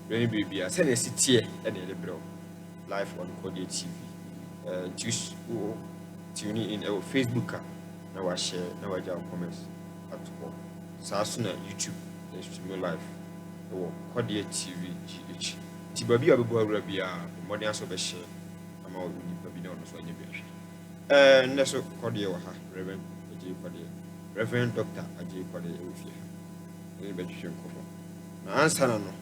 Rainy baby, I send a city and a bro live on Kodie TV. Choose tune in our Facebook. Now I share, now I jam comments at all. So as soon as YouTube, they stream live. Kodie TV GH. Tibabi abubu Arabia, modern so be share. I'm out with the baby down so any be. Neso Kodie waha, Reverend Ajay Kodie. Reverend Doctor Ajay Kodie Ufia. Any be twem kofo. Na answer no.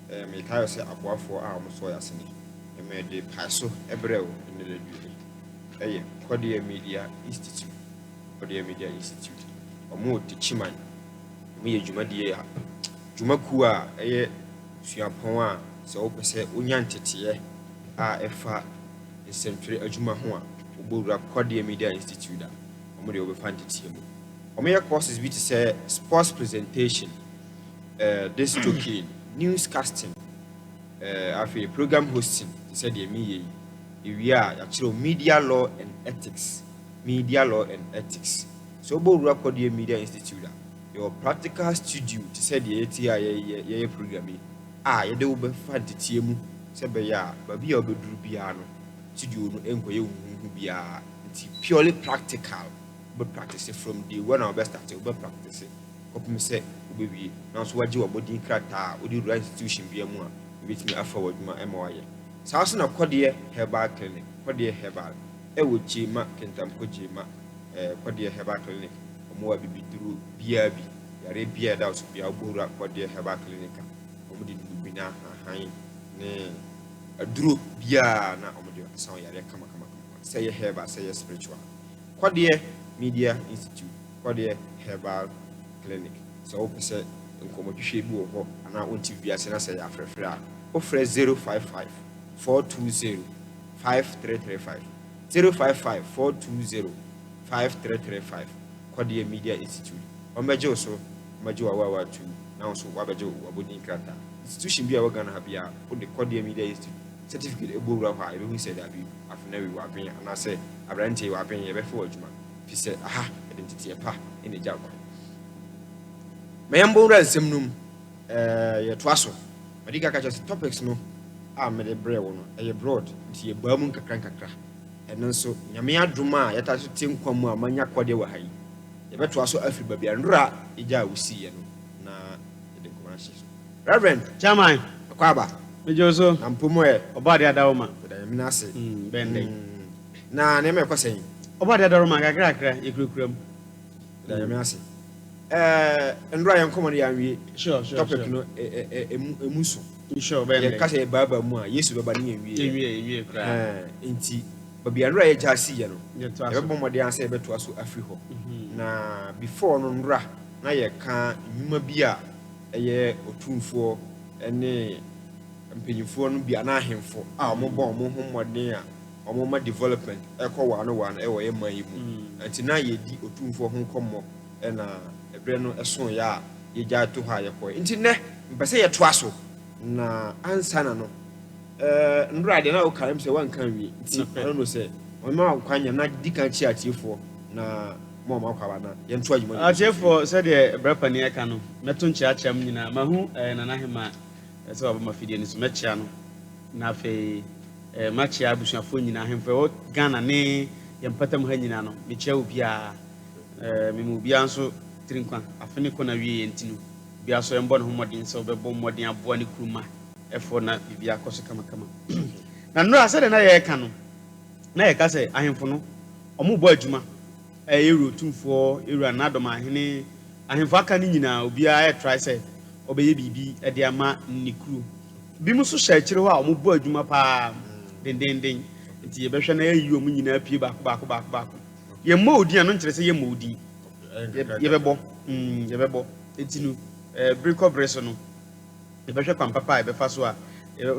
Me kayo say aboafo a mo so yasene. Me de paso ebrew in the due. Kodie Media Institute. Kodie Media Institute. Omo Techiman. Me ye dwumade a dwumaku a suapon a se wo pese onya ntete a efa nsentwere adwuma ho a obowura Kodie Media Institute da. Omo de obefa ntete mu. Omo ye courses bi to say sports presentation, disc jockeying, newscasting, afi program hosting, said the me we are actually media law and ethics. So Bo Kodie Media Institute, your practical studio to say the ATI programming. You do be fancy mu, Sabaya, Babi or Bedrubiano, studio no enquire it's purely practical, but practice it from the one of best at over practice it. Copy say, baby, now so what you are body crata, would you right institution be a more, which me afford my MOI. South of Kodie Herbal Clinic, Kodie Herbal, would Jima, Kentam Kojima, Kodie Herbal Clinic, or more be through BRB, Arabia, that would be a Bura Kodie Herbal Clinic, or would it be now a drew Bia, now sound ya come, say a herbal, say a spiritual. Kodie Media Institute, Kodie Herbal Clinic. So, say, and come to shape and I want to be as I say after offer 055 420 5335 055 420 5335 Kodie Media Institute. Omejo so Majo Awa 2 now so Wabajo Wabuni Krata. Institution be a organ have ya put the Kodie Media Institute certificate a book of high. We said that I've never wapping and I say I ran to wapping before Juma. He said, aha, identity a pa in the job. Mayambo Semnum, Twasso. Medica catches topics no. Made a brew a broad, see a Burmun Crankacra. And also, Yamia Druma, yet I should think Quamua, Mania Kodie Wahai. The better also Alfred Baby and Ra, Ija will see you. Na the Kumasi. Reverend Techiman, Kwaba, Mejoso, and Pumoe, Obadia Dauma, Nasi, Bending. Na name a saying. Obadia Dauma, Gagrakra, Equicrum. Nasi. And Ryan Comedy, and Sure, topic no a muso. Sure, Ben. Case Baba Mua, yes, Babani, inti, but be a rare Jassi, every more than say to us Afriho. Na before non ra, na ye can Mumabia a year or two for any penny be an ahim for our mobile, more near or more development, echo 101, ever my and tonight ye di or two for home come and a brand a song ya, ye jar to higher point. Internet, but say a twasso. Na ansana no nrade na o karam se wan kan wi ti no se o ma kwanya na dikan chi atifo na mo ma kwaba na ye nto adwuma atifo se de brapani aka no meto nchi acham nyina mahu na na hema se oba mafidie ni so mechia no na fe machia abusuafo nyina hemfe o Ghana ne ye mpatam ha nyina no mechia obi a memu bia nso trinkwa afene ko na wie ntinu bia so embo ne homodin se obebo modin aboa ne kuruma efo na bibia koso kama na no ase de na ye ka no na ye ka se ahemfo no omo bo adwuma eru tumfo eru Dormaahene ahemfo aka ni nyina obi a try se obeye bibi e de ama nikuru bi mu so hye kire ho a omo bo adwuma pa dendenden nti ye behwe na ye omo nyina pie baako ye mo odin ano nkire se ye mo odin ye bebo etinu break up reso no e be hwe kwam papa e be fa so a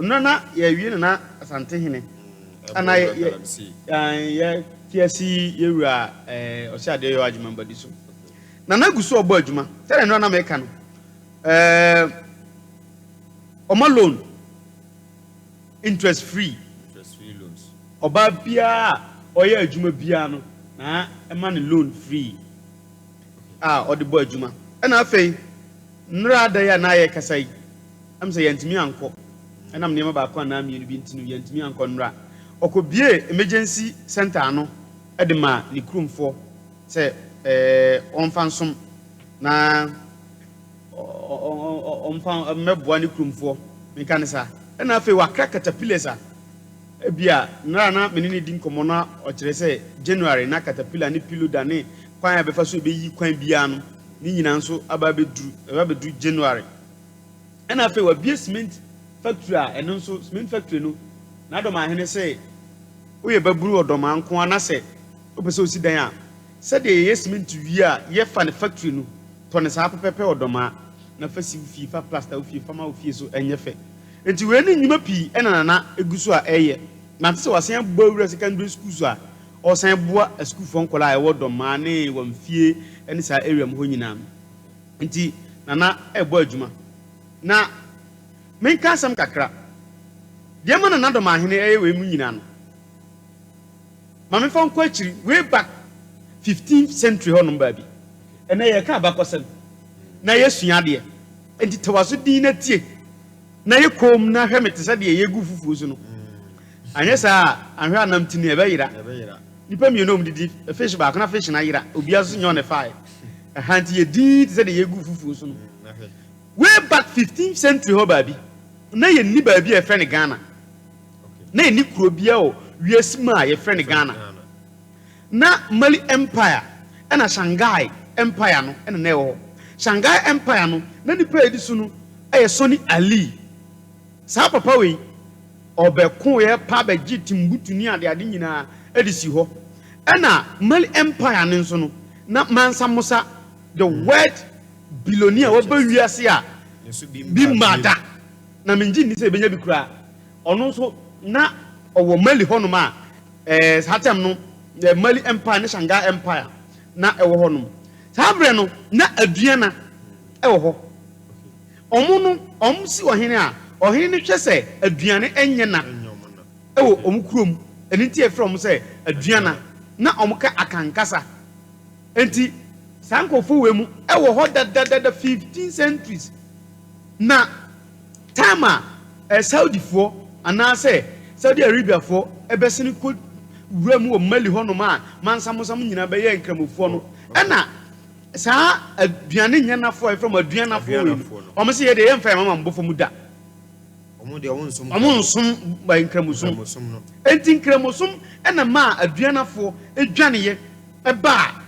nana ye wie na Asantehene ana ye tiasi ye wura o se ade yo adwuma mbadi so nana guso obo adwuma tell no na me ka no omo loan interest free loans oba bia oye adwuma bia no na e ma ne loan free o de bo adwuma na afei nrada ya na ye kasai am say yantimi anko enam niam ba ko na mienu bi ntinu yantimi anko nra okobie emergency center ano e de ma ni krumfo say onfa nsom na onfa meboa ni krumfo meka ne sa na afi wakra caterpillars a bia na menini din komo na o kire say January na caterpillar ni piluda ne kwan abefa so be yi kwan bia no ni nyina nso aba bedu January na afi wa bia cement factory a eno nso cement factory no na Dormaahene say oye baburu odoma nko ana say opese osi dan a say de ye cement wi a ye fa ne factory no to ne sa pepepe odoma na fa si fi fa plaster fi fa ma fi so enye fe enti we ni nyima pi na egusu a eye na se wasen bawura secondary school so a o san boa school fo nkola e wo Dormaahene wo mfie eni sa area mo nyina enti na ebo adwuma na menka asam kakra de ma na Dormaahene eye we mu nyina no ma me fa nko akiri way back 15th century ho no ba bi ena ye ka abakosem na yesua de enti tawaso din na tie na ye kom na hwemete se de ye gu fufu so no anye sa ahwe anam tini e be yira nipa mi no mdidi fish ba na fish na yira obi aso nyo ne fire hanti ye din se de ye gu fufu so no way back 15th century ho ba bi na ye ni ba bi e fe ne Ghana na ye ni kuro bia o wiasima ye fe ne Ghana na Mali Empire na Shanghai Empire no na ewo Shanghai Empire no na nipa edi so no Sony Ali sa papa we obekun ye pa be gitimbutu ni ade nyina edisi ho na Mali Empire ne nso no na Mansa Musa the world billionaire wa ba wiase a bi mada na menji ni se benya bi kura ono nso na owo Mali hono ma satem no the Mali Empire ne Shanghai Empire na ewo hono sabre no na aduana ewo ho omo no si ohene a ohene hwe se aduane enye na ewo omkurom eniti e from se aduana na omka akankasa enti sankofo we mu ewo ho da 15 centuries na tama Saudi fo ana se Saudi Arabia fo ebesini ko wuramu o Mali hono ma Mansa Musa nyina be ye nkramofo no ena sa aduane nyana fo e from aduana fo o mo se ye de ye mfa mama mbofo mu da omo nsom ba nkramusum no enti nkramusum ena ma aduana fo edwane ye e ba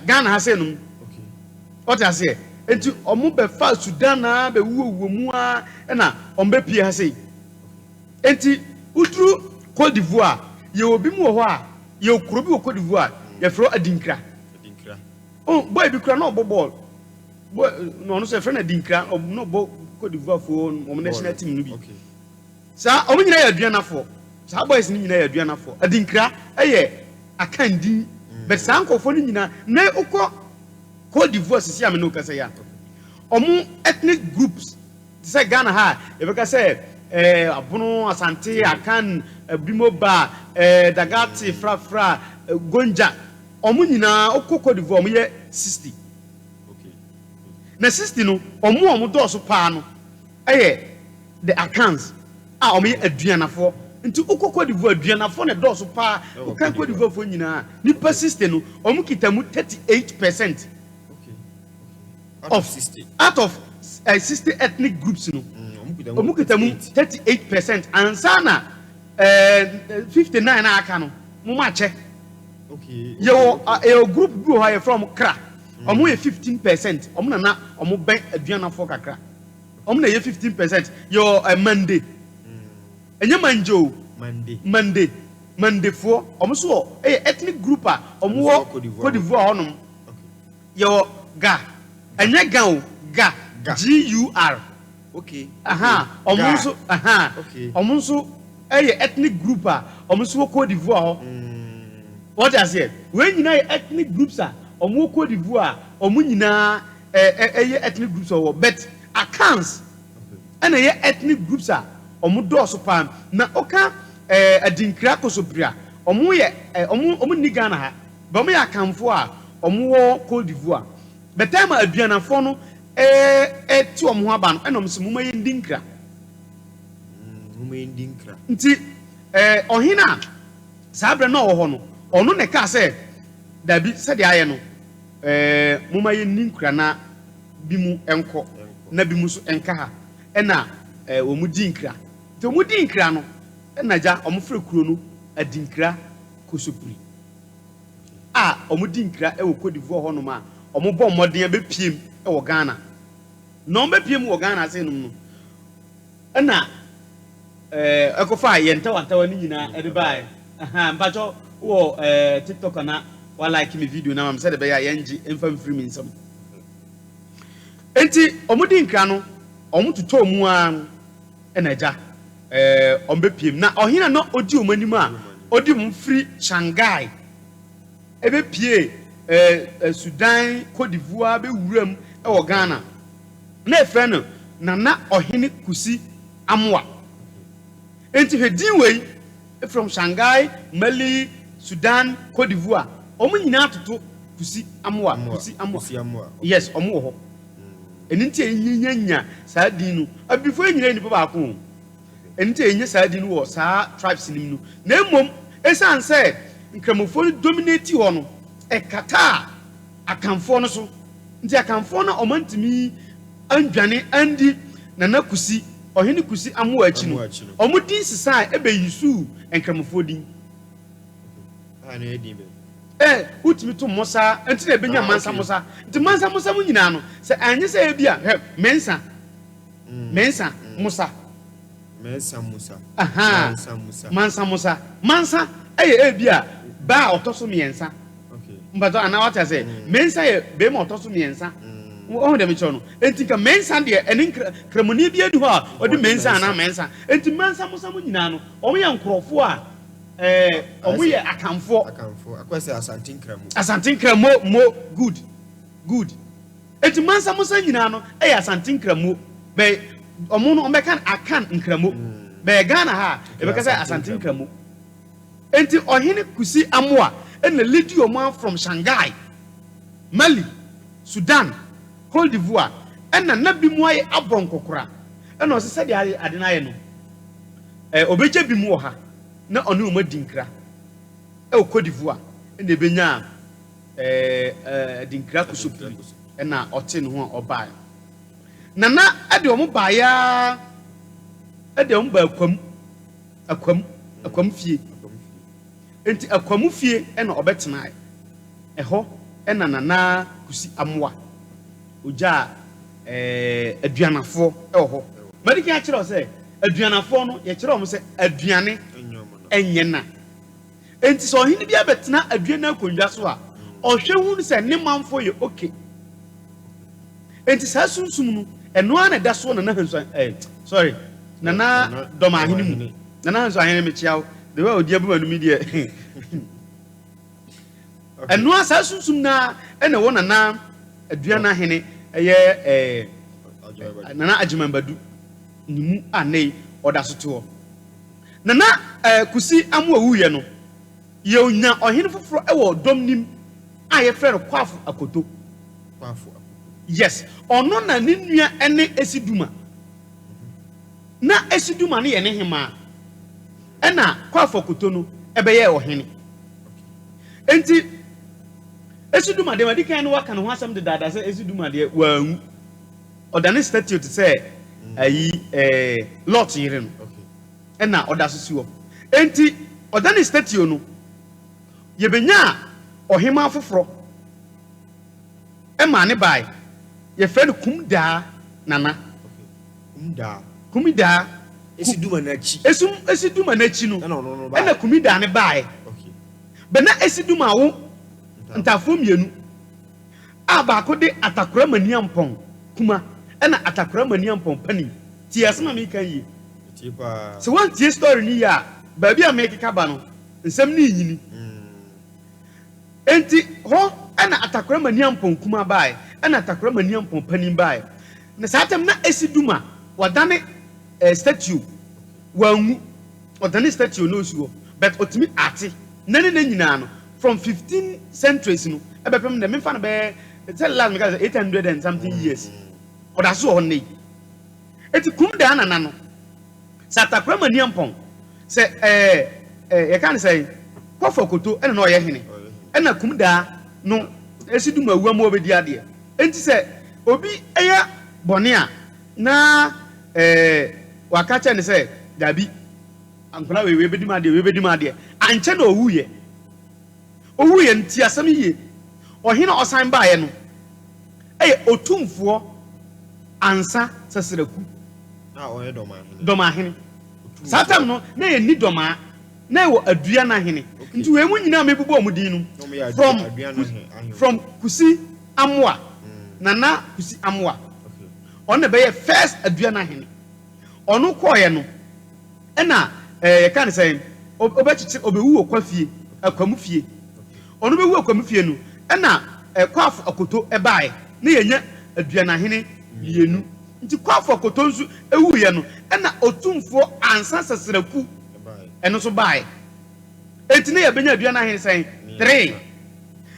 Ghana ha se no okay ota se enti omo be fa Sudan na be wuwo mu a ena ombe pie ha se enti utru Côte d'Ivoire ye obi mu ho a ye okuro bi wo Côte d'Ivoire ye fro adinkra oh boy bi kra no ball boy no no se fre na adinkra no bo Côte d'Ivoire fo o national team no bi okay sa o nyina ya aduana fo sa boys ni nyina ya aduana fo adinkra eye akandi but sa ankofo ni nyina na ukọ Côte d'Ivoire sisi amene ukasa ya omu ethnic groups say Ghana ha e be ka say abono asante akan bimoba dagati frafra gonja omu nyina ukọ Côte d'Ivoire omu ye 60 okay na 60 no omu doso pa no the accounts omu ye aduanafo nti ukọ Côte d'Ivoire aduanafo na doso pa ukan Côte d'Ivoire fo nyina ni pa 60 no omu kitamu 38% out of 60 ethnic groups no omu kitamu 38% ansana 59 na aka no mo ma che okay yo group go high from kra omu ye 15% omu na omu ben aduanafo kakra omu na ye 15% yo Monday enye manjo Monday fo omu so ethnic group a omu wo Côte d'Ivoire honom yo ga enye ga GUR okay omu so omu so ethnic group a omu so Côte d'Ivoire ho what I said when you know ethnic groups are omu Côte d'Ivoire omu nyina ethnic groups or but accounts and ethnic groups are omu doso pam na oka adinkra kosobria omu ye omu ni Ghana ha ba omu ya akamfo a omu wo Côte d'Ivoire but time aduanafo no ti omo ho aba no enom se muma yendi nkra nti ohina sabre no wo ho no ono ne ka se dabi se de aye no muma yendi nkra na bi mu enko na bi mu so enka ha ena wo mu di nkra nti wo mu di nkra no ena ja omo frɛ kuro no adi nkra kosopuri omo di nkra wo Kodie ho no ma omo bɔ mmɔden be piem wo Ghana no be piem wo Ghana se no no ena ekofa yentawa ni nyina e de bae mpacho wo TikTok na wa like me video na mam se de be ya yenji emfa mfiri mi nsam enti omo di nkra no omo tuto mu a ena ja omo be piem na ohina no odi omanim a odi mfiri Shanghai ebe pie Sudan Kodie be wuram e wo Ghana na efre no nana ohene kusi amwa enti hedin wei from Shanghai Mali Sudan Kodie omo nyina atoto kusi amwa yes omo ho enti enyanya saa din no abifo nyina ni ba ko enti enya saa din wo saa tribes nim no na emom esan say nkramofo dominate ho no ekata akamfo no so nti akamfo na omantimi andwane andi nana kusi ohene kusi amwa achi no omudin sisa ebe yisu nkramofo din ana edin be utimi to mosa enti na ebenya mansa mosa nti mansa mosa mu nyina no se anye se ebia mensa musa mansa ebia ba otoso miensa mbato ana wata se mensa ye be ma otoso miensa wo dem cho no enti ka mensa de eni kramoni bi adu ha odi mensa na mensa enti mansa musa mu nyina no omo ye nkrofo a omo ye akamfo akwese asantenkramo mo good enti mansa musa nyina no asantenkramo be omo no omeka akan nkramo be Ghana ha ebeka say asantenkramo enti ohene kusi amwa ena lady omo from Shanghai Mali Sudan Kodie ena nabi mu aye abonkokora ena osese de ade na aye no obeje bi mu ha na onu mo dinkra Kodie ena ebenya dinkra kusopuri ena ote no ho oba nana ade omo ba ya ade omo ba akwam fie enti akwamu fie ena obetena eho ena nana kusi amwa oja aduanafo eho madiki a kire o se aduanafo no ye kire o mo se aduane enyena enti so ohini bia betena aduana akondwa so a ohwe hu se ne manfo ye okay enti sa sunsum no eno ana da so na hanso sorry nana Dormaahene mu nana hanso ahene me chiawo the way odi abu anu die eno asa sunsum na ena wo nana aduana hene eye nana Techiman nimu anei oda so to nana kusi amu awuye no ye onya ohene foforo ewo domnim aye frɛ no kwafu akoto yes ono na ne nua ene esiduma na esiduma ne ye ne hema ena kwafu akoto no ebeye ohene enti esiduma de madikan no waka no asam de dada se esiduma de waangu odane statue to say ayi lot yire no ena oda so siwo enti odane statue no yebenya ohema foforo ema ne bai ye fe no kumda nana kumida esiduma na chi esiduma na chi no ena kumida ne bai bena esiduma wo ntafo mienu aba de atakora mani ampon kuma ena atakora mani ampon pani ti asema me kan yi ti pa so one tie story ni ya ba bia me keka ba no nsem ni yini enti ho ena atakora mani ampon kuma bai ena atakora mani ampon pani bai na satem na esiduma wadane statue wangu wadane statue no suo but otimi ate nane na nyina no from 15 centuries no ebepem na me fa na be tell last me 800 and something years ɔda so wɔ ne eti kum da na no sɛ atakora mani ampɔn sɛ yɛka ne sɛ kɔfɔ koto ɛna na ɔyɛ hene ɛna kum da no esi dum awua ma obedi adeɛ enti sɛ obi ɛyɛ bɔne a na waka kyɛ ne sɛ dabi ankora we bedi ma adeɛ ankyɛ na owuyɛ nti asɛm yie ɔhene ɔsan baeɛ no ɛyɛ otumfoɔ ansa sɛsɛraku ɔyɛ dɔmaahene saa tam no na yɛ ni dɔmaa na ɛwɔ adua no ahene nti wei mu nyinaa mebobɔ ɔmo din no from kusi amoa nana kusi amoa ɔno bɛyɛ first adua no ahene ɔno kɔɔyɛ no ɛna yɛka ne sɛ ɔbɛkyekyere ɔbɛwu wɔ kwa fie akwamu fie ɔno bɛwu akwamu fie no ɛna kɔafo akoto ɛbaeɛ na yɛnya adua no ahene mmienu nti kɔafo akoto nso ɛwuyɛ no ɛna otumfoɔ ansa sɛsɛraku ɛno nso baeɛ enti na yɛbɛnya adua no ahene sɛn 3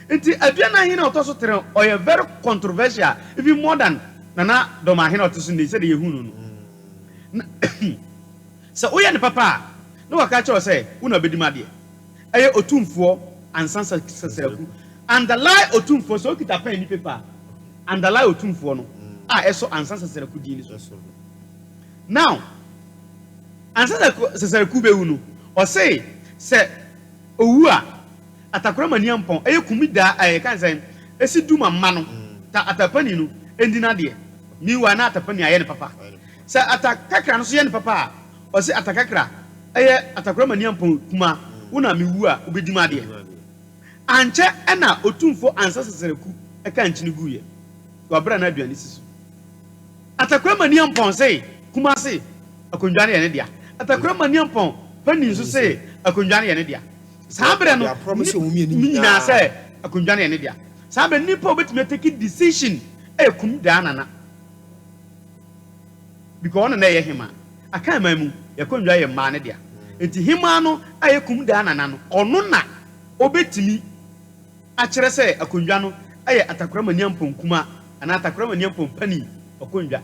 nti adua no ahene a ɔtɔ so 3 ɔyɛ very controversial even more than nana dɔmaahene ɔtɔ so ne sɛdeɛ yɛhu no sɛ woyɛ ne papa a na waka kyerɛ sɛ wo na bɛdi ma deɛ ɛyɛ otumfoɔ ansa sɛsɛraku underlie otumfoɔ sɛ okita pen ni paper underlie otumfoɔ no a ɛso ansa sɛsɛraku din so now ansa sɛsɛraku bɛwu no ɔse sɛ owu a atakora mani ampɔn ɛyɛ kumi da kan sɛ esi duma ma no ta atapani no endi na deɛ miwa na atapani ayɛ ne papa sɛ atakakra no so yɛ ne papa a ɔse atakakra ɛyɛ atakora mani ampɔn kuma wona miwu a obedi ma deɛ ankyɛ ɛna otumfo ansa sɛsɛraku ɛka nkyene guye wabra na aduane siso atakora mani ampɔn sɛ Kumasi akondwa ne yɛ ne dia atakora mani ampɔn pani nso sɛ akondwa ne yɛ ne dia saa bere no nyina sɛ akondwa ne yɛ ne dia saa bere nipa obetumi take decision kum da nana because ɔno na yɛ hema aka ma mu yakondwa yɛ ma ne dia enti hema no ayɛ kum da nana no ɔno na obetumi akyerɛ sɛ akondwa no ayɛ atakora mani ampɔn kuma ana atakora mani ampɔn pani akondwa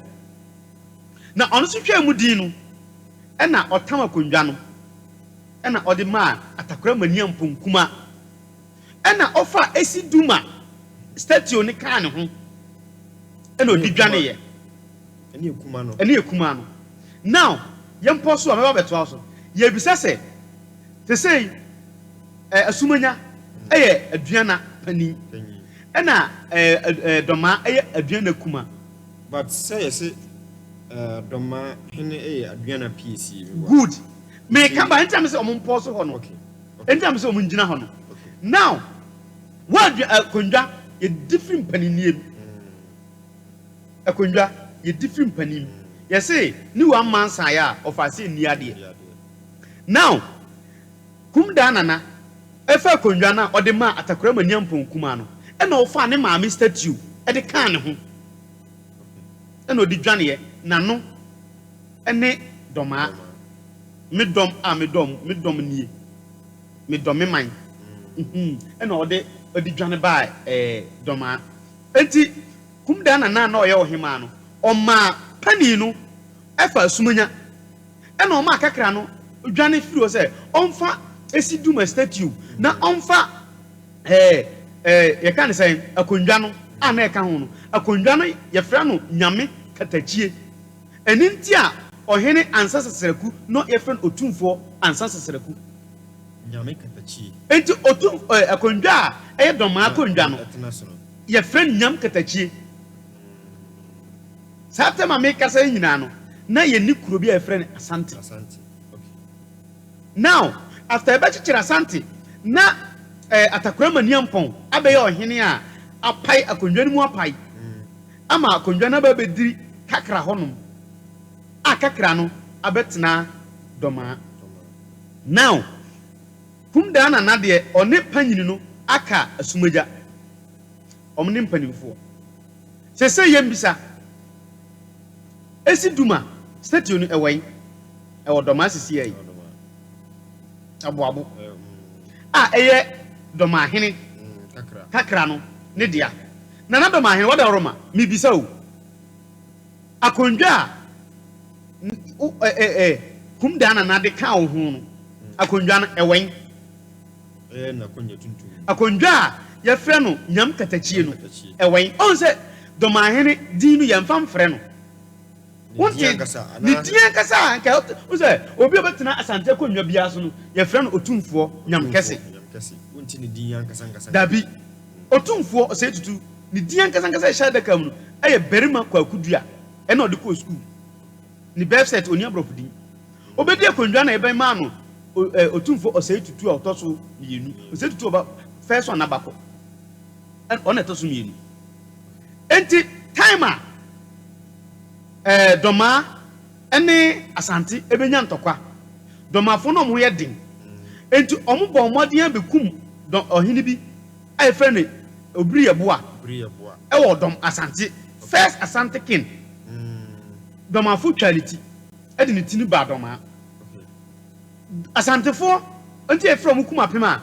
na ɔno so hwɛ mu din no ɛna ɔtam akondwa no ɛna ɔde ma atakora mani ampɔn kuma ɛna ɔfa esi duma statue ne kan ne ho ɛna odi dwane yɛ ɛne ekuma no now yɛmpɔ so a mɛba bɛtoa so yɛbisa sɛ te sɛ asumanya ɛyɛ aduana pani ɛna dɔma ɛyɛ aduana kuma but sɛ yɛsɛ Dormaahene aduana PSC good me ka ba ntame sɛ ɔmo mpɔ so hɔ no ntame sɛ ɔmo ngina hɔ no now what akondwa yɛ different paniniam akondwa yɛ different panim yɛsɛ ni wa mansa ya ɔfa ni adeɛ now kum da nana ɛfa akondwa na ɔde ma atakora mani ampɔn kuma no ɛna ɔfa ne maame statue ɛde kan ne ho ɛna ɔde dwane yɛ nano ene dɔmaa me dɔm a me dɔm nie me dɔm me man ɛna ɔde dwane ba dɔmaa enti kum da na ɔyɛ ɔhema no ɔma pani no ɛfa asumanya ɛna ɔma kakra no dwane firi sɛ ɔmfa esi duma statue na ɔmfa yɛka ne sɛ akondwa no a na ɛka ho no akondwa no yɛfrɛ no nyame katachie ɛni nti a ɔhene ansa sɛsɛraku no yɛfrɛ no otumfoɔ ansa sɛsɛraku nyame katachie enti akondwa a ɛyɛ dɔmaa akondwa no yɛfrɛ no nyam katachie saa tɛma meka sɛ nyinaa no na yɛni kuro bi a yɛfrɛ no Asante now after ɛbɛkyekyere Asante na atakora mani ampɔn abɛyɛ ɔhene a apai akondwa no mu apai ama akondwa no abɛbɛdiri kakra hɔnom a kakra no abɛtena dɔmaa now kum da na deɛ ɔne panyini no aka asumagya ɔmo ne mpanimfoɔ sɛ yɛm bisa esi duma statue no ɛwɔ dɔmaa sisi yi aboabo a ɛyɛ Dormaahene kakra no ne dia nana Dormaahene wada Roma mi bisa o akondwa kum dana na de ka wo hu no akondwa no ewen na konya tuntum akondwa ya frɛ no nyam katachie no ewen on se Dormaahene dinu ya mfam frɛ no wonte ni dia kasa ka o se obi obetena asante konwa bia so no ya frɛ no otumfo nyam kɛse wonte ni dia kasa dabi otumfo o se tutu ni dia kasa sha da kam no aye berima kwakudua ɛna ɔde kɔ school ni website oni abrofo din obedi akondwa na ebe ma no otumfo o se tutu a ɔtɔ so mienu o se tutu oba first one abako ɔna ɛtɔ so mienu enti timer Doma ene Asante ebenya ntokwa Dormaafo no mo yɛ den enti ɔmo bɔ ɔmɔden abekum ɔhene bi aye frɛ ne obiri yɛboa ɛwɔ dɔm Asante first Asante king Dormaafo twaliti ɛde ne tini ba Dormaa Asantefo enti efrɛ ɔmo kum apem a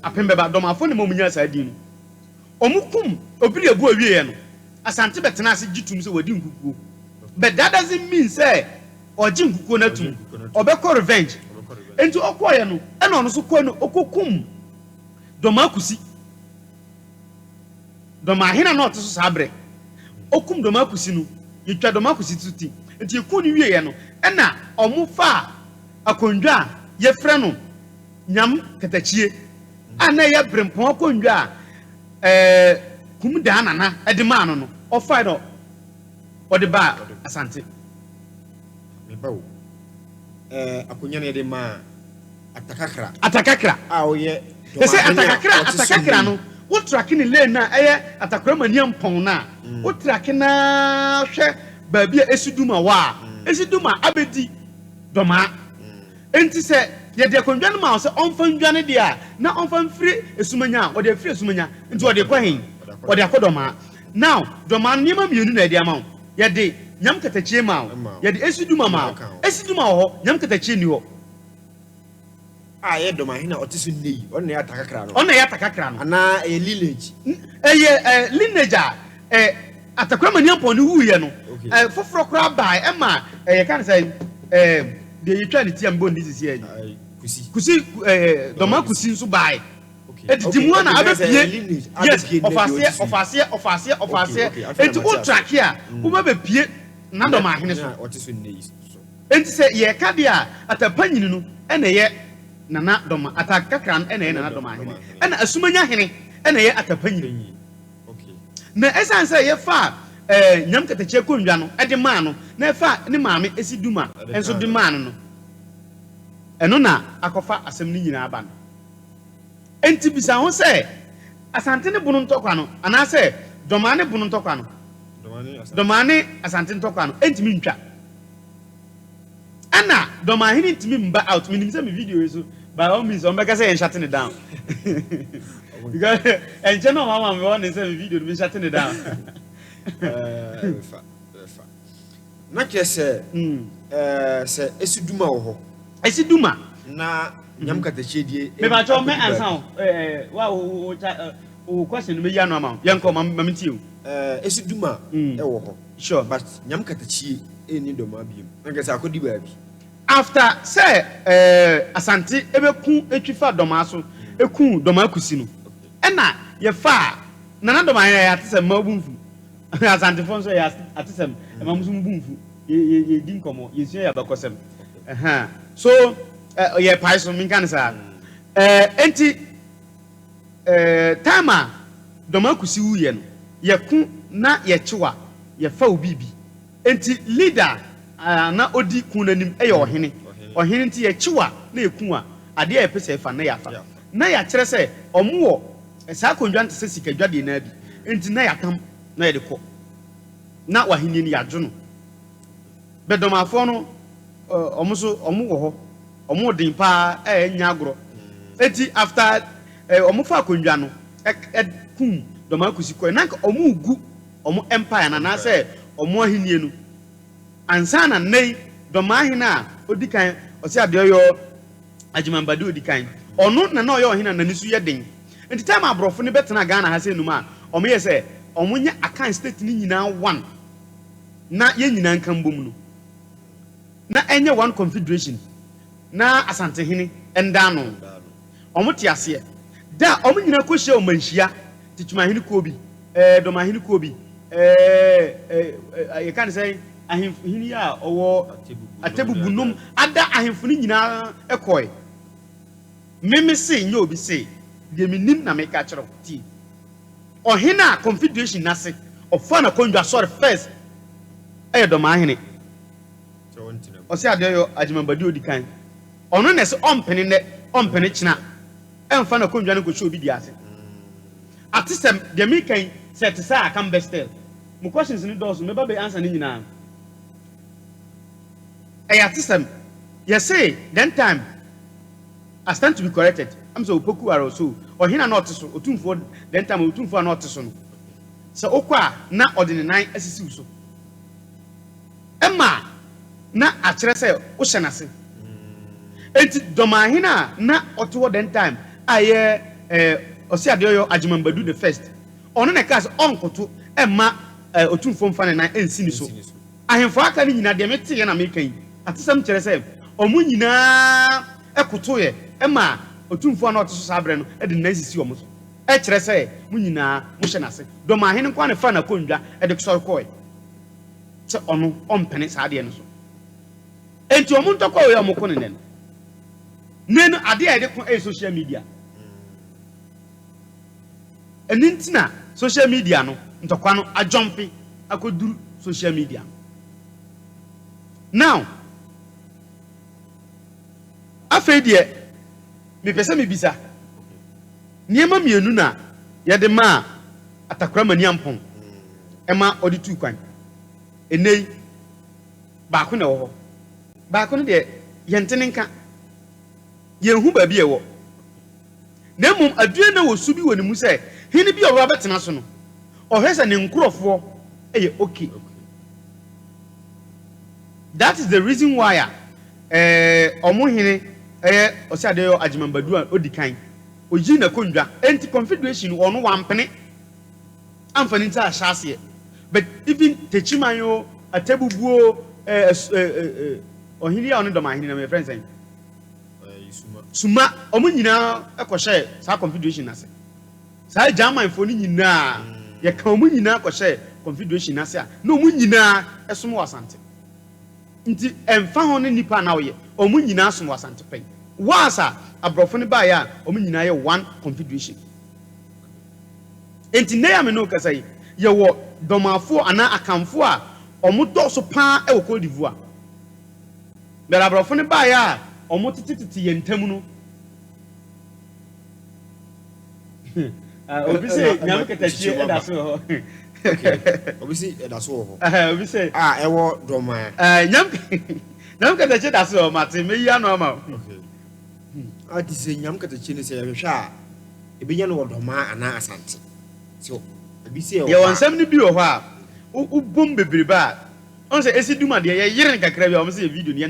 apem bɛba Dormaafo ne mo nya saa din no ɔmo kum obiri yɛboa wie no Asante betena ase gitum se wadi nkukuo but that doesn't mean say oji nkukuo na tum obekɔ revenge enti okoye no ɛna ɔno so kɔ no okokum Dormaakusi Dormaahene na ɔte so sabre okum Dormaakusi no yitwa Dormaakusi tuti enti eku ni wie ye no ɛna ɔmo fa akondwa ye frɛ no nyam katachie ana ye brempɔn akondwa kum da nana edema no ofa no ode ba Asante me bawo akonya ne de ma atakakra a oye se atakakra no wo track ni lane na eye atakra mani ampon na wo track na hwe ba bia esiduma wa esiduma abedi Dormaa enti se ye de akondwa no ma se onfa ndwane de a na onfa mfiri esumanya ode afiri esumanya enti ode kɔ hen ode akɔ Dormaa now Dormaa niema mienu na ede ama ye de nyam katachie ma ye de esiduma ma esiduma ho nyam katachie ni ho ye Dormaahene otisu nei on na atakakra no ana lineage lineage atakra mani ampon ni wuye no foforo kra bai e ma ye kan say de yitwa ni tiam bon this is kusi Dormaakusi nso bai Edimu na abepie yes ofasie enti o track here wo be pie na Dormaahene so enti se ye ka dia atapanyini no ene ye nana Doma atakakra no ene ye nana Dormaahene ene asumanya hene ene ye atapanyini na esan se ye fa nyam katachie kondwa no ede ma no na fa ne maame esiduma enso de ma no eno na akofa asem ni nyina aba no enti bisa ho se Asante ne bunu ntokwa no ana se Dormaahene bunu ntokwa no Dormaahene Asante ntokwa no enti mi ntwa ana Dormaahene ntimi mba out minim se me video so by all means on beka say en shutting it down because en cheno mama me won say me video me shutting it down na kese se esiduma wo ho esiduma na nyam katachie die me ba cho me ansan wa o question me ya no ama yenko mamti o esiduma e wo ho sure but nyam katachie eni Dormaa biem na kese akodi ba bi after say Asante ebeku etwifa Dormaa so eku Dormaakusi no ena ye fa nana Dormaahene ya tese mabunfu Asante fon so ya atese mamuzum bunfu ye din komo ye sua ya bakosem so ye paiso min kan sa enti time Dormaakusi wuye no ye ku na ye chiwa ye fa obibi enti leader na odi kun nanim ye ohene nti ye chiwa na eku a ade ye pese fa na ya fa na ya kire se omo sa kondwa nte se sika dwade na bi enti na ya tam na ye de ko na wahene ni ya dwono be Dormaafo no omo so omo wo ho omo din pa nya agro enti after omo fa kondwa no kum Dormaakusi ko na omo ugu omo empire na say omo ahenie no ansa na nei Dormaahene a odikan osi ade yo ajimambade odikan ono na oyo ohina na nisu ye den enti time abrofo ne betena Ghana ha se numa omo ye se omo nya akan state ni nyina one na yɛn nyinaa nka mbom no na ɛnyɛ one confederation na Asantehene ɛnda no ɔmo te aseɛ da ɔmo nyinaa kɔ hyia ɔmo nhyia Techiman Kodie Dormaahene Kodie yɛ kan sɛ ahemfo a ɔwɔ atebubu nom ada ahemfo no nyinaa ɛkɔɛ meme se nyɛ obi se deɛ menim na meka kyerɛ ti ɔhene a confederation nase ɔfa na kɔndwa sɔre first ɛyɛ Dormaahene ɔsɛ adeɛ yɛ agyemambadi odi kan ɔno na ɛsɛ ɔmpene nɛ ɔmpene kyena ɛmfa na kɔndwa no kɔhyɛ obi di ase ate sɛ deɛ mekan sɛ te sɛ akam bestel mo questions ne dɔɔso mɛba bɛ answer ne nyinaa ɛyɛ ate sɛ yɛse then time I stand to be corrected I'm so opoku are so ɔhene na ɔte so otumfoɔ then time otumfoɔ na ɔte so no sɛ okɔ a na ɔde ne nan asisiw so ɛma na akyerɛ sɛ wohyɛ n'ase enti Dormaahene a na ɔte hɔ then time a yɛ ɔsi adeɛ yɛ agyemambadu the first ɔno na ɛka sɛ ɔnkoto ɛma otumfoɔ mfa ne nan ɛnsi ne so ahemfo aka ne nyinaa deɛ mete yɛ na meka yi atesɛm kyerɛ sɛ ɔmo nyinaa ɛkoto yɛ ɛma otumfoɔ na ɔte so saa brɛ no ɛde ne nan sisi ɔmo so ɛkyerɛ sɛ mo nyinaa mo hyɛ n'ase Dormaahene nkwa ne fa na kɔndwa ɛde sɔre kɔɛ sɛ ɔno ɔmpene saa adeɛ no so enti ɔmo ntɔkɔ yɛ ɔmo ko ne nɛ no nenu adeɛ a yɛde ko ɛyɛ social media ɛni ntina social media no ntɔkwa no adwɔmpe akɔduru social media now afei deɛ mepɛ sɛ mebisa nneɛma mmienu na yɛde ma atakora mani ampɔn ɛma ɔde tu kwan enei baako na ɛwɔ hɔ baako no deɛ yɛntene nka yɛnhu baabi ɛwɔ na mmom adua na wɔ su bi wɔ ne mu sɛ hene bi a ɔwɔ abɛtena so no ɔhwɛ sɛ ne nkurɔfoɔ ɛyɛ okay that is the reason why ɔmo hene ɛyɛ ɔsɛ adeɛ yɛ agyemambadu a odi kan oyi na kɔndwa enti confederation ɔno wampene amfani nti ahyɛ aseɛ but even Techiman yo atebubuo ɔhene a ɔne Dormaahene na my friends saying suma ɔmo nyinaa ɛkɔhyɛ saa confederation ase saa Germanfo ni nyinaa yɛka ɔmo nyinaa kɔhyɛ confederation ase a na ɔmo nyinaa ɛsom wɔ Asante nti ɛmfa ho ne nipa na ɔyɛ ɔmo nyinaa som wɔ Asante pɛn waasa abrɔfo ne baayɛ a ɔmo nyinaa yɛ one confederation enti ne ya me no kasa yi yɛwɔ dɔmafo ana akamfo a ɔmo dɔso paa ɛwɔ Cote d'Ivoire bɛrɛ abrɔfo ne baayɛ a ɔmo tete yɛn ntam no obi sɛ nyame kɛtɛkyie ɛda so wɔ hɔ obi sɛ ɛda so wɔ hɔ obi sɛ ɛwɔ Dormaa nyame kɛtɛkyie da so wɔ mate meyi ano ama ati sɛ nyame kɛtɛkyie ne sɛ yɛhwɛ a ɛbɛnya no wɔ Dormaa anaa Asante so ebi sɛ yɛwɔ nsɛm no bi wɔ hɔ a wobom bebrebe a ɔn sɛ ɛsi dum adeɛ yɛyere ne kakra bi a ɔmo sɛ yɛ video no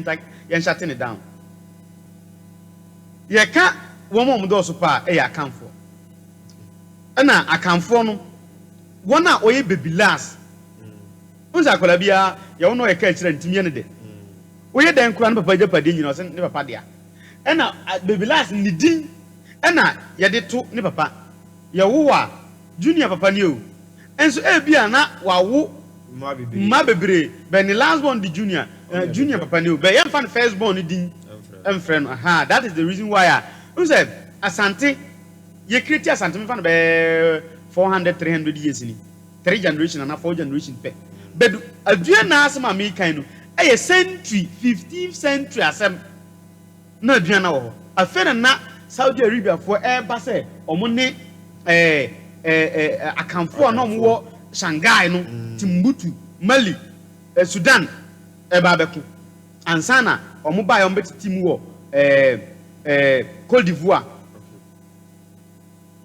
yɛnhyate ne down yɛka wɔn a ɔmo dɔɔso pa a ɛyɛ akamfoɔ ɛna akamfoɔ no wɔn a ɔyɛ baby last ɔn sɛ akwadaa biara yɛwɔ no yɛka akyerɛ ntumi yɛ ne de ɔyɛ dɛn kura ne papa agyapadeɛ nyina ɔsɛ ne papa dea ɛna baby last ne din ɛna yɛde to ne papa yɛwo a junior papa ne o ɛnso ebi a na wawo mma bebree bɛ ne last born di junior junior papa ne o bɛ yɛmfa ne first born ne din ɛmfrɛ no that is the reason why a ɔn sɛ Asante yɛ create Asante mfa no bɛ 400-300 years ni 3 generation and 4 generation pɛ but adua na asɛm a mekan no ɛyɛ century 15th century asɛm na adua na wɔ hɔ afei na Saudi Arabia for ɛba sɛ ɔmo ne akamfo a na ɔmo wɔ Shanghai no Timbuktu Mali Sudan ɛba bɛko ansana ɔmo ba yɛ ɔmo bɛtete mu wɔ Cote d'Ivoire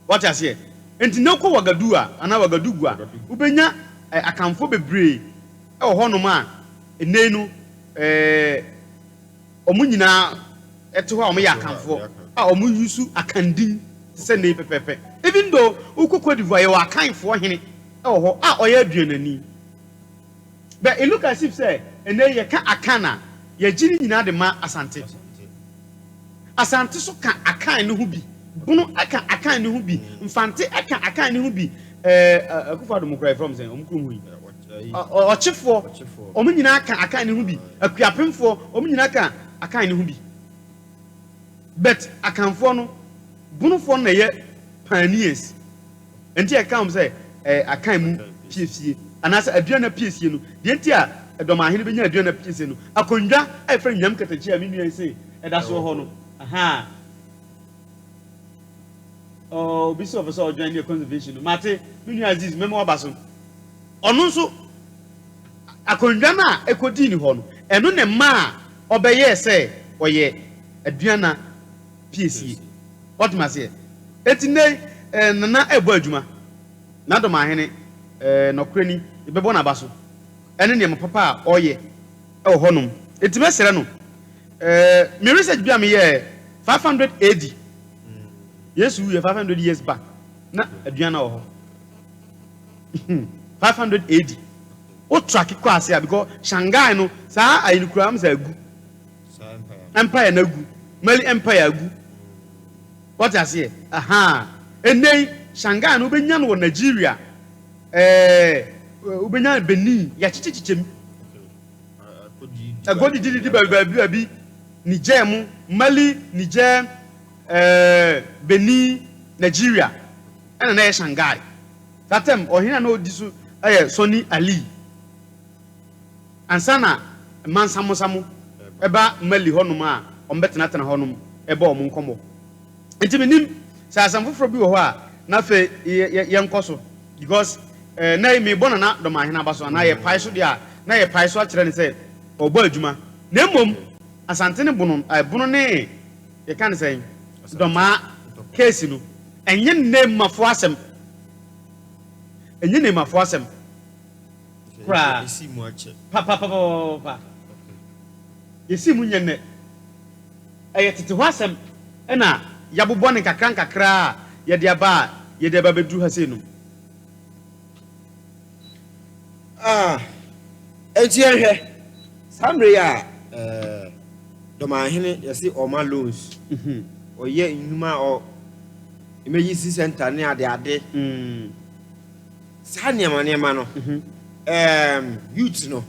what you say enti na kɔ Wagadu a ana Wagadugu a wobɛnya akamfo bebree ɛwɔ hɔ nom a enei no ɔmo nyinaa ɛte hɔ a ɔmo yɛ akamfo a ɔmo yusu akandin sɛ nei pɛpɛpɛ even though wokɔ Cote d'Ivoire yɛwɔ akanfoɔ hene ɛwɔ hɔ a ɔyɛ aduanani But it look as if say and then you can akana ye jini nyina de ma Asante. Asante so kan akan ne ho bi. Bunu akan akan ne ho bi. Mfante akan akan ne ho bi. Akufo do mokrai from say omkuru hu yi. Ochifo omu nyina kan akan ne ho bi. Akuapemfo omu nyina kan akan ne ho bi. But akanfo no bunufo na ye pioneers. Enti akam say akan mu piefie. Anasa aduana piesie no. De enti a Dormaahene benya aduana piesie no. Akondwa ai fra nyam katachi a menua say eda so ho no. Aha. Oh, bisi officer o join the conservation no. Mate menua Aziz memo abaso. Ono nso akondwa na ekodi ni ho no. Eno ne ma obeye say oye aduana piesie. What must say? Etine nana ebo adwuma. Na Dormaahene no krani ibebo na baso. Ene ne papa a oye e honom. Etime sere no. Me research bia me ye 500 AD. Yes, we 500 years back. Na aduana ho. 500 AD. O track ko ase because Shanghai no sa ayinukura am sa agu. Empire na agu. Mali empire agu. What I say? Aha. Enen Shanghai no benya no Nigeria. Ubenya Benin ya chichichem. Kodie didi baby Niger mu Mali Niger Benin Nigeria and na Shanghai. That time ohina no disu Sony Ali. Ansana man samu eba Mali honum a ombetena tena honum eba omo nkomo. Enti menim sa asamfoforo bi wo ho a na fe ye nkoso because na me bona na Dormaahene abaso na ye pai so dia na ye pai so a kire ne say obo adwuma na mmom Asantehene bunu ne ye kan say Dormaa case no enye name mafo asem enye name mafo asem kra isi mu ache pa yesi mu nyene tete ho asem na yabobɔ ne kakra ye de aba bedu ha sei no Ejihwe samre ya Dormaahene yesi oma loans oye inuma o emergency center ne ade sa niema no youth no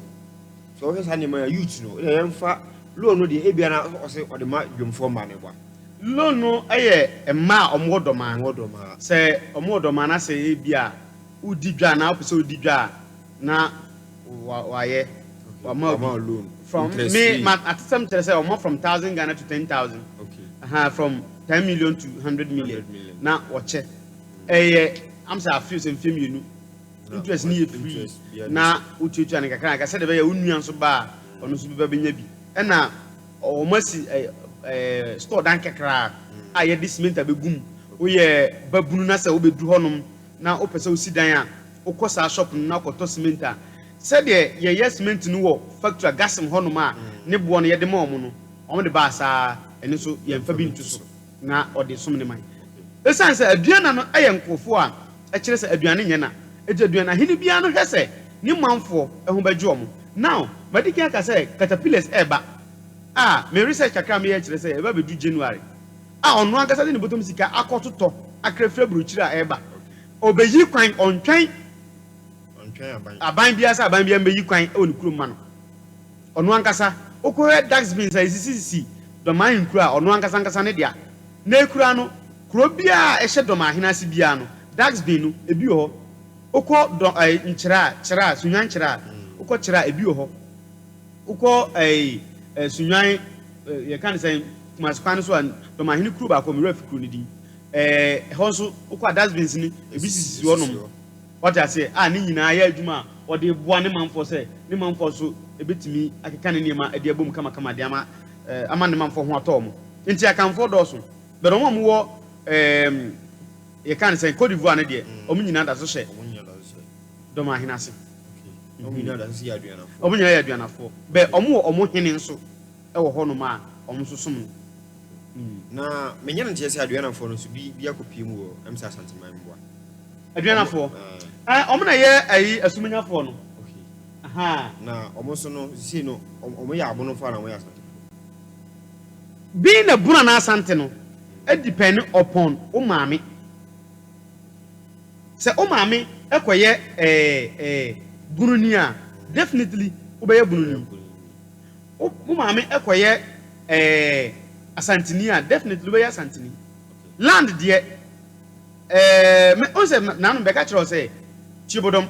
so o sa niema youth no e mfa loan no de ebia na o se o de ma dwomfo ma ne bwa loan no emma omo Dormaa se omo Dormaa na se ebia udi dwa na opese udi dwa na waye wa loan from me at some tell say from 1,000 Ghana to 10,000 okay from 10 million to 100 million na wache am say afuse mfem yenu interest ni free na ututu an kakra ka say de be ya unua so ba ono so be benya bi na o masi store dan kakra a ye disment abegum wo ye babunu na say wo bedu honom na opese wo si dan a ukosa shop na koto cement a said ye cement no wo factory gasem honom a ne bo no ye de ma omo no omo de ba sa eni so ye mfa bi ntu so na ode som ne man esan se aduana no aye nkofo a kire se aduane nye na eje aduana hini bia no hwese ni manfo eho baje omo now madiki aka se caterpillars eba me research akra me ye kire se eba bedu January ono agasa de ne botom sika akototo akrefra bruchira eba obeyi kwan ontwan aban bia sa aban bia mbeyi kwan e woni kuro ma no ono ankasa okohe dax beans a sisi Dormaahene kura ono ankasa ne dia na ekura no kuro bia ehye Dormaahene ase bia no dax bean no ebi ho okọ nkyira sunyan nkyira okọ kyira ebi ho okọ sunyan ye kan say Kumasi kwan so Dormaahene kuro ba ko me ref kuro ni din ho so okọ dax beans ni ebi sisi wonom what I say ni nyina ya adwuma o de boa ne manfo say ne manfo so ebetimi akeka ne niema ade abom kama de ama ne manfo ho atom nti akanfo do so but omo mo wo ye kan say Côte d'Ivoire ne de omo nyina da so hye Dormaahene ase omo nyina da so ya aduana fo omo nyina ya aduana fo be omo hene nso e wo ho no ma omo so som na menya no tie say aduana fo no so bi akopie mu wo emsa Asantehene mboa aduana fo omo na ye asumanya fo no okay na almost no see no omoya abono fa na omoya Asante. Being a buna na Asante no, it depend upon umami. Se umami ekoye bununia definitely ubeye bununi. Umami ekoye Asantehene definitely ubeye Asantehene. Land there me onse nanu beka kire say chibodom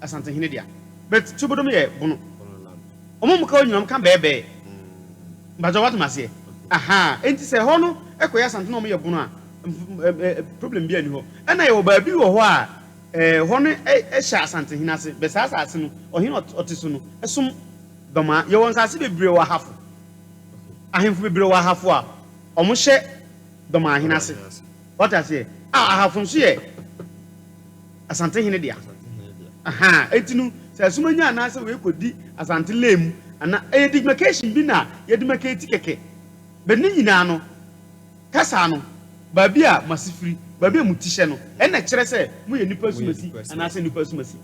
Asantehene dia but chibodom ye bunu omum ka onyum ka bebe bajo what mase aha enti se ho no ekoya Asantehene omye bunu a problem bi ani ho na ye oba bi wo ho a ho no sha Asantehene ase be sa ase no ohine otiso no esum doma ye won sase bebre wa hafo ahemfu bebre wa hafo a omo hye Dormaahene ase what I say ahafo so ye Asantehene dia aha etinu se asumanya na ase we kodi Asante lem ana education bi na ye demarcate keke be ni nyina no kasa no babi a masifiri babi a mutishe no na kire se mu ye nipa sumasi ana ase nipa sumasi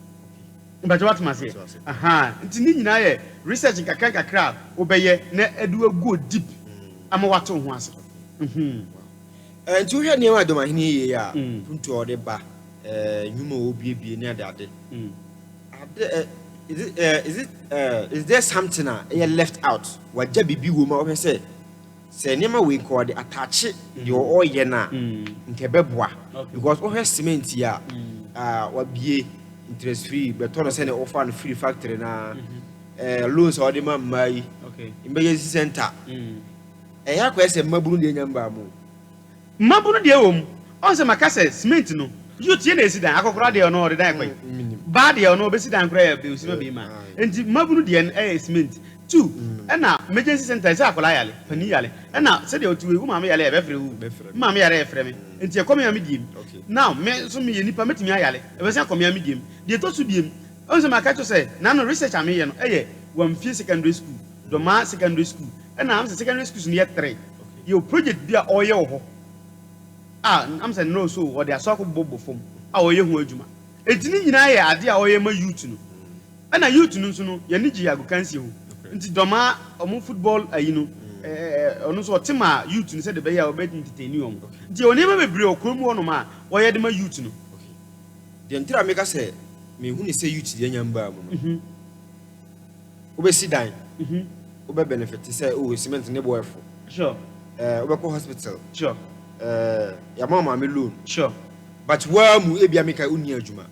mbaje what mase aha nti ni nyina ye research kakra obeye na edu go deep ama wato ho ase nti wo hwe ne ma Dormaahene ye ya puntu ode ba nyuma obiebie ni ade is there something left out waja bibi wo ma wo say se nema we ko de attach the oye na nke beboa because wo hwe cement ya wabie interest free beto no say na offer no free factory na loans ode ma mai emergency center ya ko ese mabunu de nyamba mu mabunu de wom on se makase cement no youth ye na esidan akokora de no ode dan kwai bad de no be sidan kora ya be usima be ma enti mabunu de cement two na emergency center say akola yale pani yale na say de otuwe wu ma me yale e be frɛ wu ma me yale e frɛ me enti e come ya me diem now me so me ye nipa metimi ayale e be say come ya me diem de to so diem on se makacho say na no research am ye no wamfie secondary school Dormaahene secondary school na am say secondary school near 3 your project bia oye wo ho am say no so or they are so bobo fom oye ho adwuma etini nyina ye ade a oye ma youth no na youth no so no ye ni gi agokansi ho nti Dormaahene omo football ayi no ono so tema youth no say de be ya obet entertain om nti oni ma bebre okrom wo no ma oye de ma youth no de ntira meka say me hu ni say youth de nyamba mu no obesi dan obe benefit say o cement ne boy fo sure obeko hospital sure ya mama me loan sure but wa mu ebia meka uni adwuma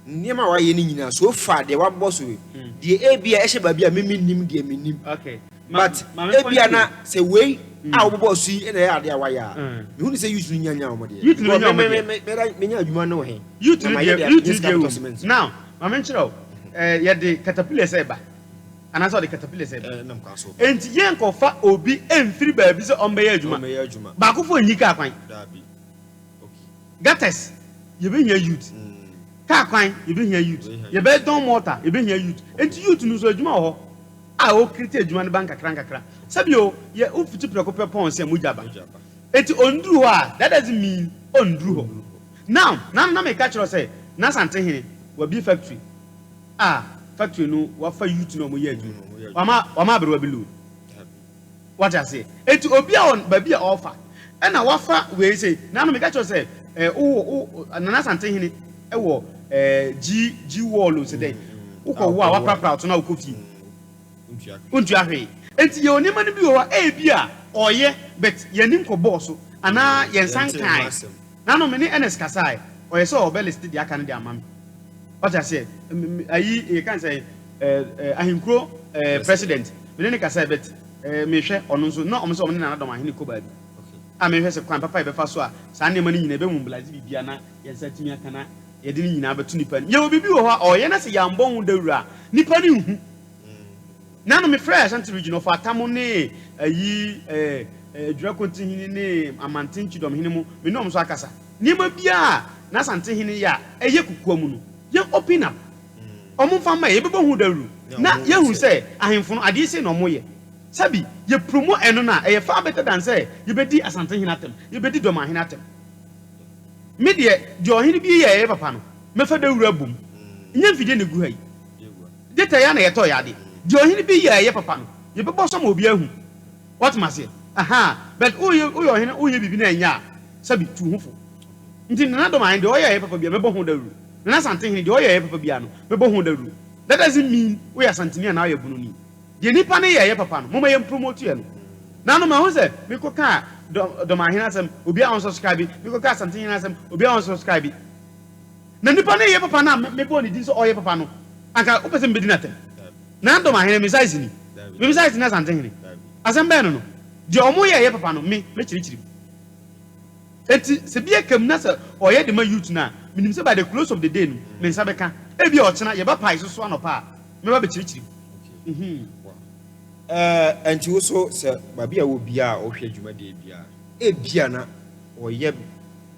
niema wa ye ni nyina so far de wa boss we de ebia ehye ba bia memi nim de menim okay but ebia na say we a wo boss yi na ya de wa ya me hu ni say youth nyanya wo de youth nyanya me nya adwuma no he youth now mama nchiro ye de caterpillar say ba anaso de caterpillar say nam ka so enti yen ko fa obi emfiri ba bi so ombe ya adwuma ba ko fo nyika kwan da bi okay gates ye be hia youth ka kwan ye be hia youth ye be don mortar ye be hia youth enti youth no so adwuma ho a o create adwuma ne banka kra sabio ye o fiti preko pepon se mujaba enti onduru ho a that doesn't mean onduru ho now na me catch say na Asantehene wa bi factory factory no wa fa youth no mo ye adwuma wa ma bere wa bi lu what I say enti obi a on ba bi a offer na wa fa we say na no me catch say na Asantehene wo G wall so dey uko wo a wa prapra to na ukofi untu ahwe enti ye onima no bi wo bi a oye but ye nim ko boss ana ye nsan kan na no me ni NS kasai oye so obelist di aka no di amam what I say ayi you can say ahinkro president me ni kasai but me hwe ono so na omso omne na Dormaahene ko ba bi me hwe se kwan papa e be fa so a sa ne ma ni nyina be mu blazi bibia na ye nsatimi aka na ye de ni nyina betu nipa ni ye obibi wo ho oye na se yambon hu dawura nipa ni hu na no me fresh Asante region of Atamo ne ayi dura Kontinhene ne amantin Chidomhene mu me no so akasa ni ma bia na Asantehene ya eye kukuamu no ye open up omo fa ma ye bebo hu dawuru na ye hu se ahemfo no ade se no mo ye sabi ye promo eno na eye far better than say ye bedi Asantehene atem ye bedi Dormaahene atem me de ohene bi ye papa no me fa dawuru abum nya mfide ne gu hai data ya na yeto ya de di ohini bi ye papa no ye bebo so ma obi ahu what must say aha but uye ohini uye bibi na nya sabi tu hufo nti na Dormaahene de oye papa bia mebo ho dawru na Asantehene de oye papa bia no mebo ho dawru that doesn't mean we Asantehene na oye bunu ni de nipa ne ye papa no mo ma ye promote ye no na no ma ho se me ko ka Dormaahene asem obi a on subscribe me ko ka Asantehene asem obi a on subscribe na nipa ne ye papa na mebo ni din so oye papa no anka upese mbedi na tem na Dormaahene me size ni me size na Asantehene asem be no no de omo ye papa no me chirichiri eti se bia kam na se oye de ma youth na minim se by the close of the day no me nsa beka e bia o chena ye ba pai so anopa me ba be chirichiri anti wo so se ba bia wo bia o hwe adwuma de bia e bia na oye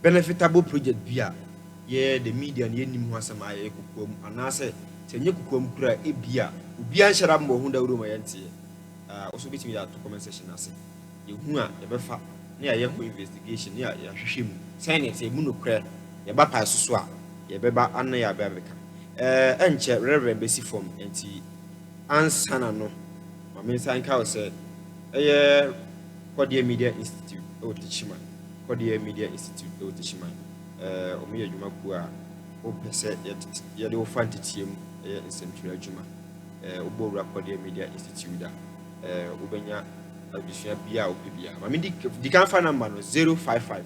benefitable project bia ye the media na yenim ho asem aye kokom anase se nye kokom kura e bia obi an hyara mbo ho da wuro ma yente also bitimi ya to comment section ase ye hu a ye befa na ya ko investigation ya hwehwe mu senate e mu no kura ye ba pai so a ye beba an ya ba beka enche reverend besi form enti ansana no ma me san ka o se Kodie Media Institute o Techiman Kodie Media Institute o Techiman o me adwuma ku a o pese ye de o fantitiem nsentwe adwuma o bo Kodie Media Institute da o benya abisua bia o bia ma me di kan fa number no 055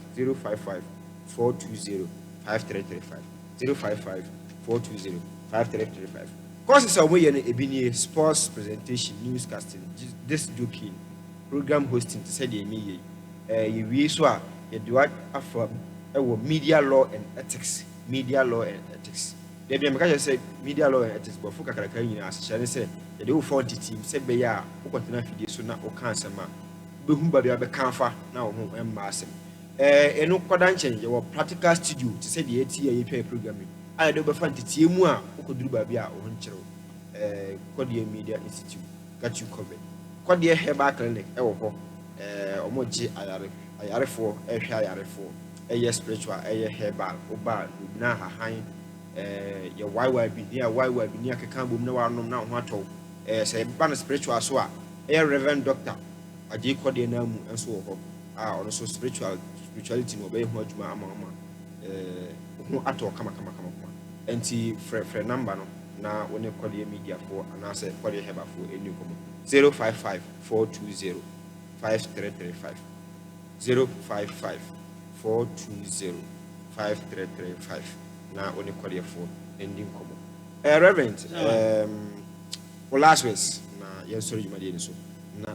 420 5335 055 420 5335 course say omo ye no ebini sports presentation newscasting this joking program hosting to say the me ye we so a ye do afa media law and ethics they be make say media law and ethics but fuka karaka nyina ashyane say ye dey for the team say be ya o continue fidie so na o kan asema be hu ba be kanfa na o ho emma asem eno koda nchen ye wo practical studio to say the ATA ye twa programming I do be fantitie mu a o koduru ba bia o ho nkyerɛ Kodie Media Institute got you covered. Kodie Herbal Clinic ewo ho omo je ayarefo ehwe ayarefo spiritual herbal oba na hahan ye YYB ni akeka bom na wanom na ho atɔ say ba na spiritual so a reverend doctor aje Kodie na mu enso wo ho ono so spirituality no be ho adwuma ama ho atɔ kama enti frɛ number no na wone Kodie media for and I say Kodie Herbal for any komo 055 420 5335 055 420 5335 na wone Kodie for ending komo reverend last week na yen sorry you made so na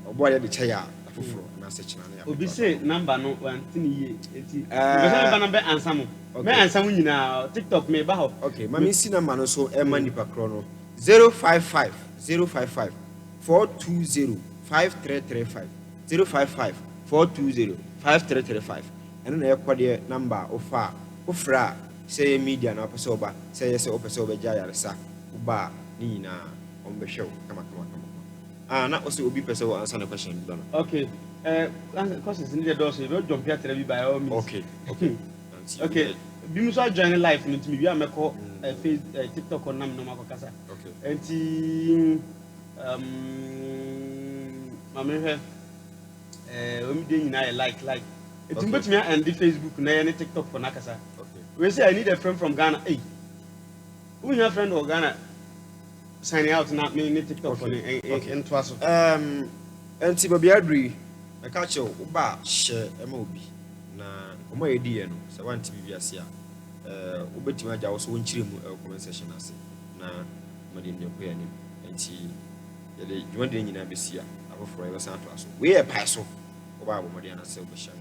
oboya de chaya afoforo na se china na obi say number no wantini ye eti be number answer mo me answer nyina TikTok me ba ho okay mami si number no so e man nipa kro no 055 420 5335 055 420 5335 eno na Kodie number ofa ofra say media na pese oba say yes opese obeja yaresa uba ni nyina ombehwe kama na also obi pese wo answer the question do no okay questions in the door so you jump here tell me by all means okay bi mu so join live no timi bi ameko Facebook TikTok on nam no makokasa okay enti mama he o mi de nyina like enti betumi and the Facebook na any TikTok for nakasa okay we say I need a friend from Ghana who your friend of Ghana signing out na me in TikTok for into aso enti baby adri I catch you uba share ema obi na omo yedi ye no se wanti bibia se a obetima ja wo so wonchire mu comment section ase na made ne ko ya ni enti ye de dwon de nyina besia afoforo ye san to aso we e pai so oba abomode na se obehia